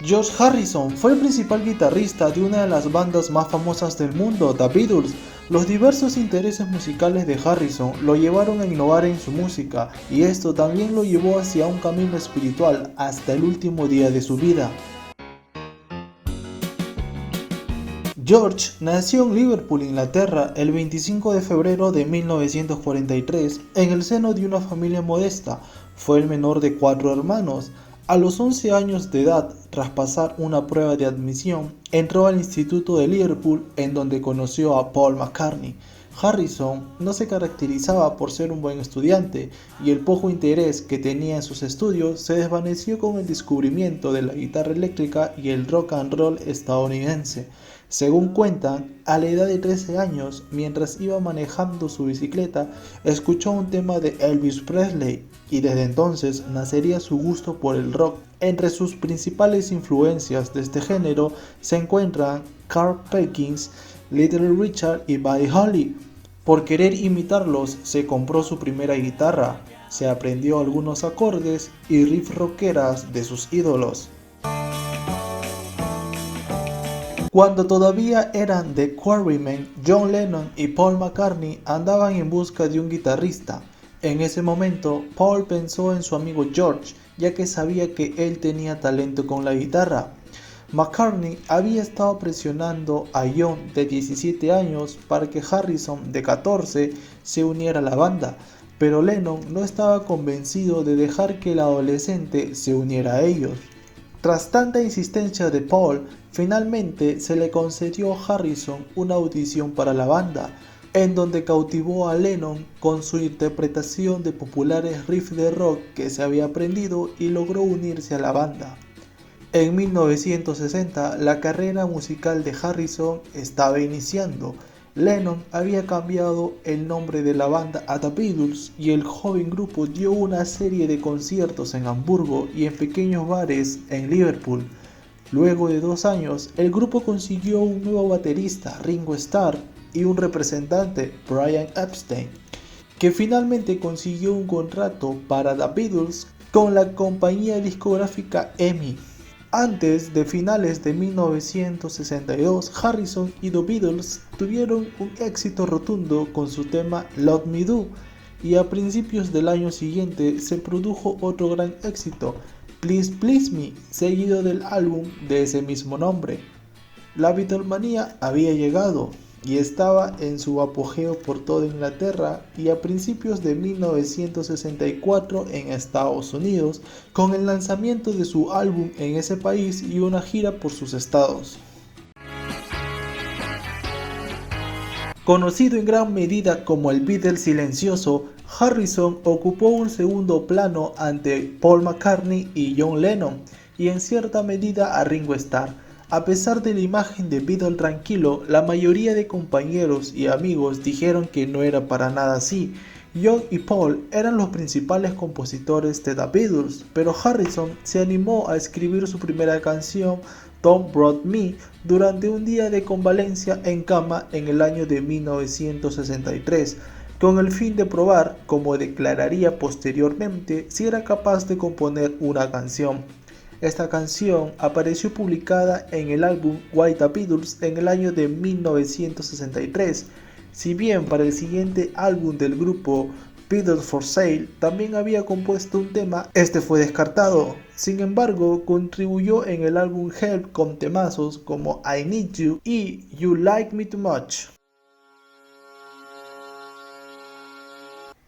George Harrison fue el principal guitarrista de una de las bandas más famosas del mundo, The Beatles. Los diversos intereses musicales de Harrison lo llevaron a innovar en su música, y esto también lo llevó hacia un camino espiritual hasta el último día de su vida. George nació en Liverpool, Inglaterra, el 25 de febrero de 1943, en el seno de una familia modesta. Fue el menor de 4 hermanos. A los 11 años de edad, tras pasar una prueba de admisión, entró al Instituto de Liverpool, en donde conoció a Paul McCartney. Harrison no se caracterizaba por ser un buen estudiante, y el poco interés que tenía en sus estudios se desvaneció con el descubrimiento de la guitarra eléctrica y el rock and roll estadounidense. Según cuentan, a la edad de 13 años, mientras iba manejando su bicicleta, escuchó un tema de Elvis Presley, y desde entonces nacería su gusto por el rock. Entre sus principales influencias de este género se encuentran Carl Perkins, Little Richard y Buddy Holly. Por querer imitarlos, se compró su primera guitarra, se aprendió algunos acordes y riffs rockeras de sus ídolos. Cuando todavía eran The Quarrymen, John Lennon y Paul McCartney andaban en busca de un guitarrista. En ese momento, Paul pensó en su amigo George, ya que sabía que él tenía talento con la guitarra. McCartney había estado presionando a John, de 17 años, para que Harrison, de 14, se uniera a la banda, pero Lennon no estaba convencido de dejar que el adolescente se uniera a ellos. Tras tanta insistencia de Paul, finalmente se le concedió a Harrison una audición para la banda, en donde cautivó a Lennon con su interpretación de populares riffs de rock que se había aprendido y logró unirse a la banda. En 1960, la carrera musical de Harrison estaba iniciando. Lennon había cambiado el nombre de la banda a The Beatles, y el joven grupo dio una serie de conciertos en Hamburgo y en pequeños bares en Liverpool. Luego de 2 años, el grupo consiguió un nuevo baterista, Ringo Starr, y un representante, Brian Epstein, que finalmente consiguió un contrato para The Beatles con la compañía discográfica EMI. Antes de finales de 1962, Harrison y The Beatles tuvieron un éxito rotundo con su tema Love Me Do, y a principios del año siguiente se produjo otro gran éxito, Please Please Me, seguido del álbum de ese mismo nombre. La Beatlemanía había llegado y estaba en su apogeo por toda Inglaterra, y a principios de 1964 en Estados Unidos, con el lanzamiento de su álbum en ese país y una gira por sus estados. Conocido en gran medida como el Beatle silencioso, Harrison ocupó un segundo plano ante Paul McCartney y John Lennon, y en cierta medida a Ringo Starr. A pesar de la imagen de Beatle tranquilo, la mayoría de compañeros y amigos dijeron que no era para nada así. John y Paul eran los principales compositores de The Beatles, pero Harrison se animó a escribir su primera canción, Tom Brought Me, durante un día de convalecencia en cama en el año de 1963, con el fin de probar, como declararía posteriormente, si era capaz de componer una canción. Esta canción apareció publicada en el álbum White The Beatles en el año de 1963. Si bien para el siguiente álbum del grupo, Beatles for Sale, también había compuesto un tema, este fue descartado. Sin embargo, contribuyó en el álbum Help con temazos como I Need You y You Like Me Too Much.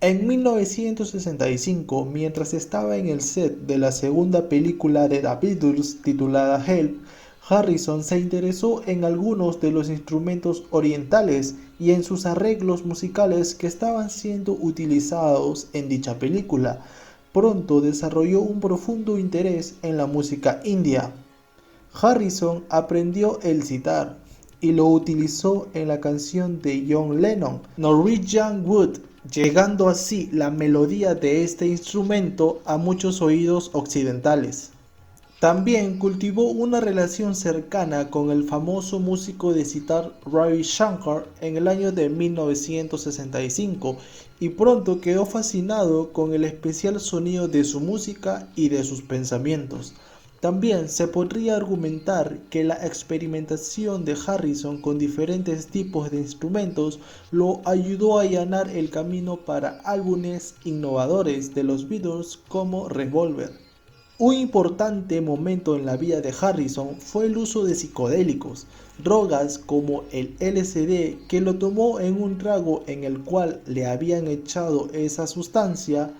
En 1965, mientras estaba en el set de la segunda película de The Beatles titulada Help, Harrison se interesó en algunos de los instrumentos orientales y en sus arreglos musicales que estaban siendo utilizados en dicha película. Pronto desarrolló un profundo interés en la música india. Harrison aprendió el sitar y lo utilizó en la canción de John Lennon, Norwegian Wood, llegando así la melodía de este instrumento a muchos oídos occidentales. También cultivó una relación cercana con el famoso músico de sitar Ravi Shankar en el año de 1965, y pronto quedó fascinado con el especial sonido de su música y de sus pensamientos. También se podría argumentar que la experimentación de Harrison con diferentes tipos de instrumentos lo ayudó a allanar el camino para álbumes innovadores de los Beatles como Revolver. Un importante momento en la vida de Harrison fue el uso de psicodélicos, drogas como el LSD, que lo tomó en un trago en el cual le habían echado esa sustancia.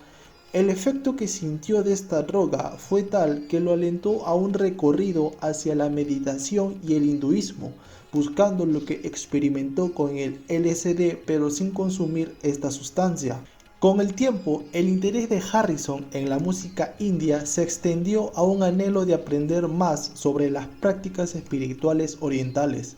El efecto que sintió de esta droga fue tal que lo alentó a un recorrido hacia la meditación y el hinduismo, buscando lo que experimentó con el LSD pero sin consumir esta sustancia. Con el tiempo, el interés de Harrison en la música india se extendió a un anhelo de aprender más sobre las prácticas espirituales orientales.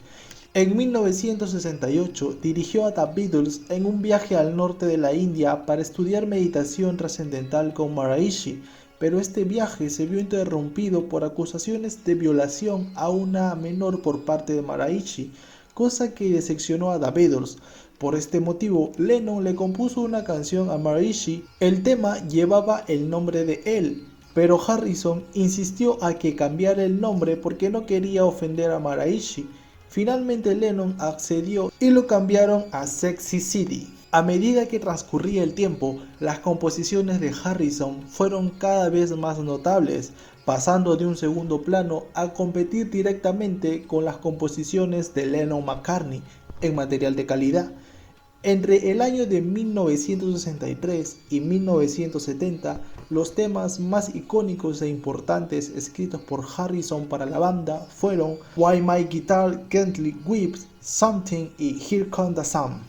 En 1968 dirigió a The Beatles en un viaje al norte de la India para estudiar meditación trascendental con Maharishi, pero este viaje se vio interrumpido por acusaciones de violación a una menor por parte de Maharishi, cosa que decepcionó a The Beatles. Por este motivo, Lennon le compuso una canción a Maharishi. El tema llevaba el nombre de él, pero Harrison insistió a que cambiara el nombre porque no quería ofender a Maharishi. Finalmente Lennon accedió y lo cambiaron a Sexy City. A medida que transcurría el tiempo, las composiciones de Harrison fueron cada vez más notables, pasando de un segundo plano a competir directamente con las composiciones de Lennon-McCartney en material de calidad. Entre el año de 1963 y 1970, los temas más icónicos e importantes escritos por Harrison para la banda fueron Why My Guitar Gently Weeps, Something y Here Comes the Sun.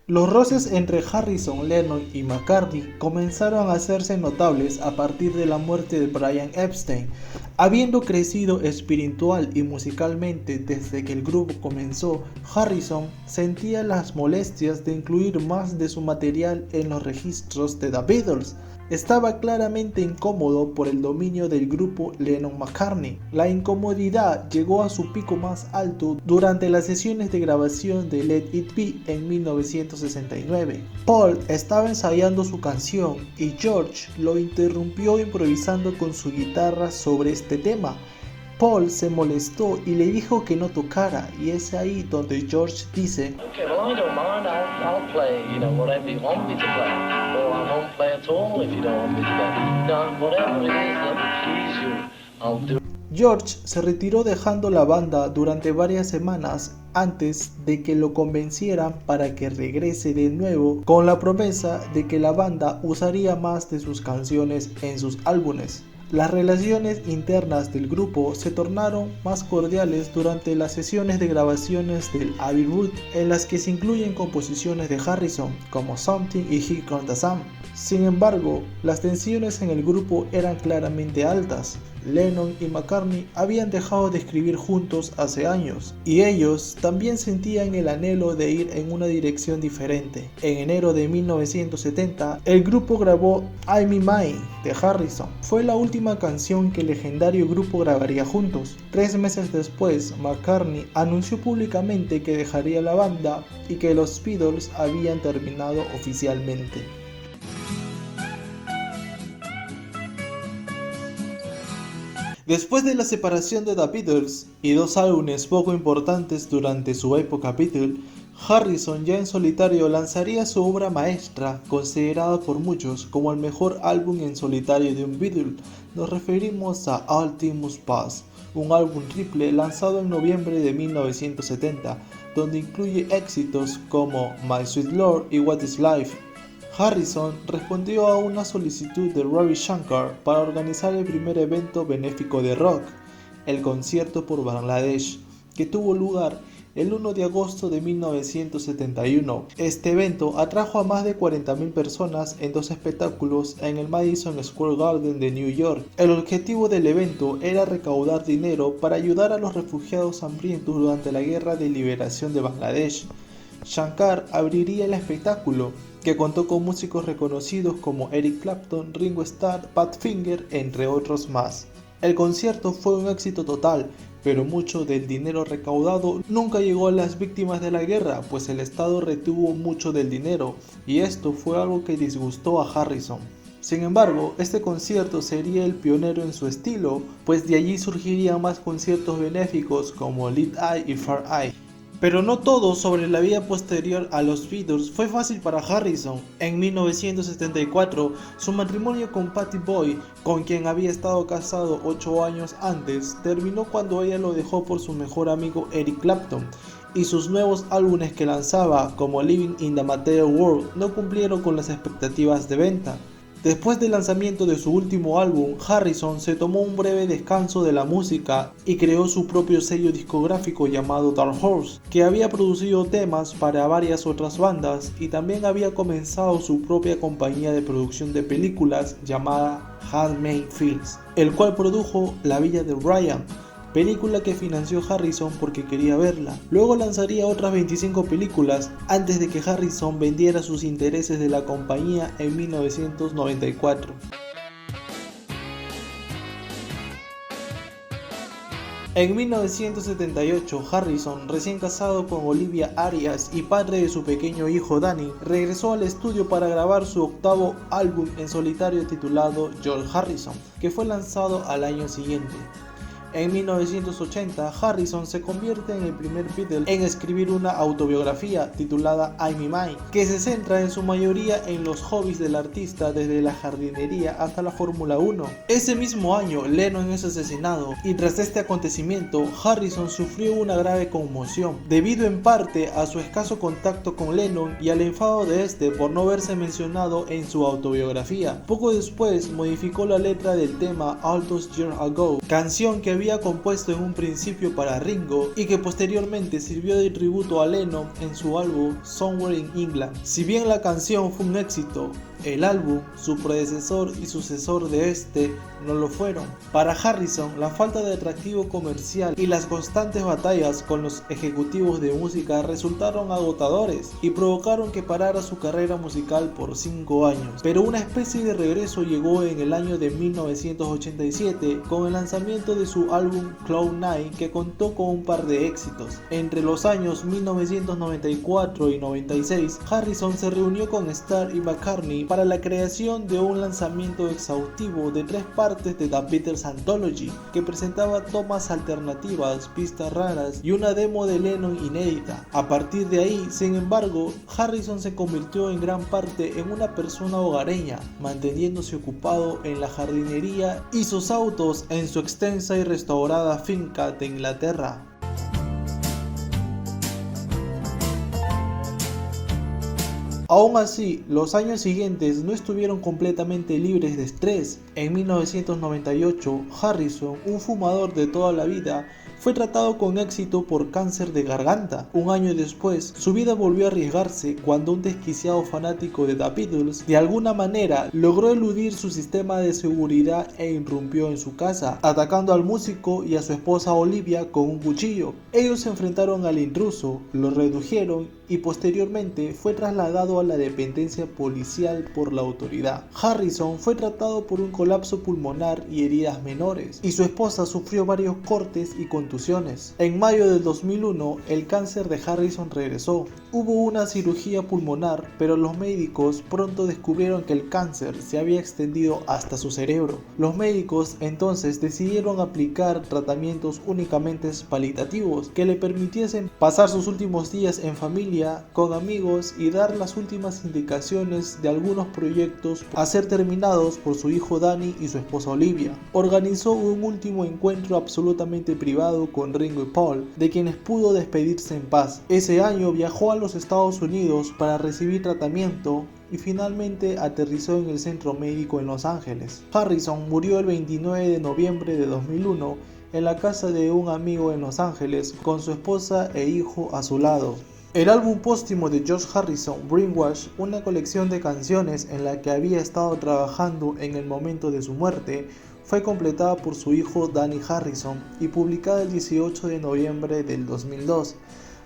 Los roces entre Harrison, Lennon y McCartney comenzaron a hacerse notables a partir de la muerte de Brian Epstein. Habiendo crecido espiritual y musicalmente desde que el grupo comenzó, Harrison sentía las molestias de incluir más de su material en los registros de The Beatles. Estaba claramente incómodo por el dominio del grupo Lennon-McCartney. La incomodidad llegó a su pico más alto durante las sesiones de grabación de Let It Be en 1969. Paul estaba ensayando su canción y George lo interrumpió improvisando con su guitarra sobre este tema. Paul se molestó y le dijo que no tocara, y es ahí donde George dice: Okay, well, I don't mind, I'll play, whatever you want me to play, or I won't play at all if you don't want me to play. No, whatever it is that will please you, I'll do it. George se retiró dejando la banda durante varias semanas antes de que lo convencieran para que regrese de nuevo, con la promesa de que la banda usaría más de sus canciones en sus álbumes. Las relaciones internas del grupo se tornaron más cordiales durante las sesiones de grabaciones del Abbey Road, en las que se incluyen composiciones de Harrison como Something y Here Comes the Sun. Sin embargo, las tensiones en el grupo eran claramente altas. Lennon y McCartney habían dejado de escribir juntos hace años, y ellos también sentían el anhelo de ir en una dirección diferente. En enero de 1970, el grupo grabó I'm Mine de Harrison. Fue la última canción que el legendario grupo grabaría juntos. 3 meses después, McCartney anunció públicamente que dejaría la banda y que los Beatles habían terminado oficialmente. Después de la separación de The Beatles y 2 álbumes poco importantes durante su época Beatle, Harrison ya en solitario lanzaría su obra maestra, considerada por muchos como el mejor álbum en solitario de un Beatle. Nos referimos a All Things Must Pass, un álbum triple lanzado en noviembre de 1970, donde incluye éxitos como My Sweet Lord y What Is Life. Harrison respondió a una solicitud de Ravi Shankar para organizar el primer evento benéfico de rock, el Concierto por Bangladesh, que tuvo lugar el 1 de agosto de 1971. Este evento atrajo a más de 40.000 personas en 2 espectáculos en el Madison Square Garden de New York. El objetivo del evento era recaudar dinero para ayudar a los refugiados hambrientos durante la Guerra de Liberación de Bangladesh. Shankar abriría el espectáculo, que contó con músicos reconocidos como Eric Clapton, Ringo Starr, Pat Finger, entre otros más. El concierto fue un éxito total, pero mucho del dinero recaudado nunca llegó a las víctimas de la guerra, pues el Estado retuvo mucho del dinero, y esto fue algo que disgustó a Harrison. Sin embargo, este concierto sería el pionero en su estilo, pues de allí surgirían más conciertos benéficos como Lead Eye y Far Eye. Pero no todo sobre la vida posterior a los Beatles fue fácil para Harrison. En 1974, su matrimonio con Pattie Boyd, con quien había estado casado 8 años antes, terminó cuando ella lo dejó por su mejor amigo Eric Clapton, y sus nuevos álbumes que lanzaba, como Living in the Material World, no cumplieron con las expectativas de venta. Después del lanzamiento de su último álbum, Harrison se tomó un breve descanso de la música y creó su propio sello discográfico llamado Dark Horse, que había producido temas para varias otras bandas y también había comenzado su propia compañía de producción de películas llamada Handmade Films, el cual produjo La Villa de Ryan, película que financió Harrison porque quería verla. Luego lanzaría otras 25 películas antes de que Harrison vendiera sus intereses de la compañía en 1994. En 1978, Harrison, recién casado con Olivia Arias y padre de su pequeño hijo Danny, regresó al estudio para grabar su octavo álbum en solitario titulado George Harrison, que fue lanzado al año siguiente. En 1980, Harrison se convierte en el primer Beatle en escribir una autobiografía titulada I'm Mine, que se centra en su mayoría en los hobbies del artista desde la jardinería hasta la Fórmula 1. Ese mismo año, Lennon es asesinado y tras este acontecimiento, Harrison sufrió una grave conmoción, debido en parte a su escaso contacto con Lennon y al enfado de este por no verse mencionado en su autobiografía. Poco después, modificó la letra del tema All Those Years Ago, canción que había compuesto en un principio para Ringo y que posteriormente sirvió de tributo a Lennon en su álbum Somewhere in England. Si bien la canción fue un éxito, el álbum, su predecesor y sucesor de este, no lo fueron. Para Harrison, la falta de atractivo comercial y las constantes batallas con los ejecutivos de música resultaron agotadores y provocaron que parara su carrera musical por 5 años. Pero una especie de regreso llegó en el año de 1987 con el lanzamiento de su álbum Cloud9, que contó con un par de éxitos. Entre los años 1994 y 96, Harrison se reunió con Starr y McCartney para la creación de un lanzamiento exhaustivo de 3 partes de The Beatles Anthology, que presentaba tomas alternativas, pistas raras y una demo de Lennon inédita. A partir de ahí, sin embargo, Harrison se convirtió en gran parte en una persona hogareña, manteniéndose ocupado en la jardinería y sus autos en su extensa y restaurada finca de Inglaterra. Aún así, los años siguientes no estuvieron completamente libres de estrés. En 1998, Harrison, un fumador de toda la vida, fue tratado con éxito por cáncer de garganta. Un año después, su vida volvió a arriesgarse cuando un desquiciado fanático de The Beatles de alguna manera logró eludir su sistema de seguridad e irrumpió en su casa, atacando al músico y a su esposa Olivia con un cuchillo. Ellos se enfrentaron al intruso, lo redujeron y posteriormente fue trasladado a la dependencia policial por la autoridad. Harrison fue tratado por un colapso pulmonar y heridas menores, y su esposa sufrió varios cortes y contusiones. En mayo del 2001, el cáncer de Harrison regresó. Hubo una cirugía pulmonar, pero los médicos pronto descubrieron que el cáncer se había extendido hasta su cerebro. Los médicos entonces decidieron aplicar tratamientos únicamente paliativos que le permitiesen pasar sus últimos días en familia, con amigos y dar las últimas indicaciones de algunos proyectos a ser terminados por su hijo Danny y su esposa Olivia. Organizó un último encuentro absolutamente privado con Ringo y Paul, de quienes pudo despedirse en paz. Ese año viajó a los Estados Unidos para recibir tratamiento y finalmente aterrizó en el centro médico en Los Ángeles. Harrison murió el 29 de noviembre de 2001 en la casa de un amigo en Los Ángeles con su esposa e hijo a su lado. El álbum póstumo de George Harrison, Brainwash, una colección de canciones en la que había estado trabajando en el momento de su muerte, fue completada por su hijo Danny Harrison y publicada el 18 de noviembre del 2002.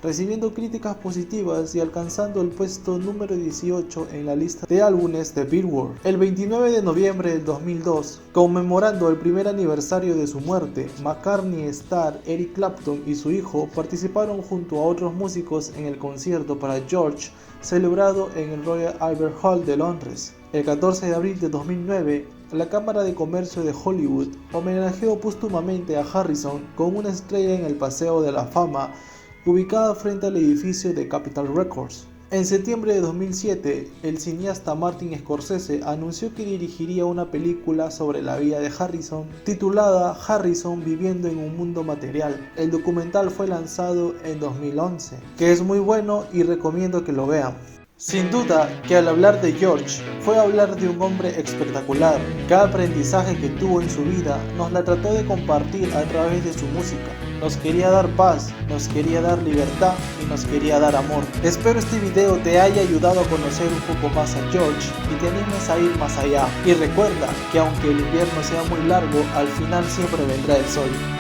recibiendo críticas positivas y alcanzando el puesto número 18 en la lista de álbumes de Billboard. El 29 de noviembre del 2002, conmemorando el primer aniversario de su muerte, McCartney, Starr, Eric Clapton y su hijo participaron junto a otros músicos en el concierto para George celebrado en el Royal Albert Hall de Londres. El 14 de abril de 2009, la Cámara de Comercio de Hollywood homenajeó póstumamente a Harrison con una estrella en el Paseo de la Fama ubicada frente al edificio de Capitol Records. En septiembre de 2007, el cineasta Martin Scorsese anunció que dirigiría una película sobre la vida de Harrison, titulada Harrison viviendo en un mundo material. El documental fue lanzado en 2011, que es muy bueno y recomiendo que lo vean. Sin duda que al hablar de George, fue hablar de un hombre espectacular. Cada aprendizaje que tuvo en su vida nos la trató de compartir a través de su música. Nos quería dar paz, nos quería dar libertad y nos quería dar amor. Espero este video te haya ayudado a conocer un poco más a George y te animes a ir más allá. Y recuerda que aunque el invierno sea muy largo, al final siempre vendrá el sol.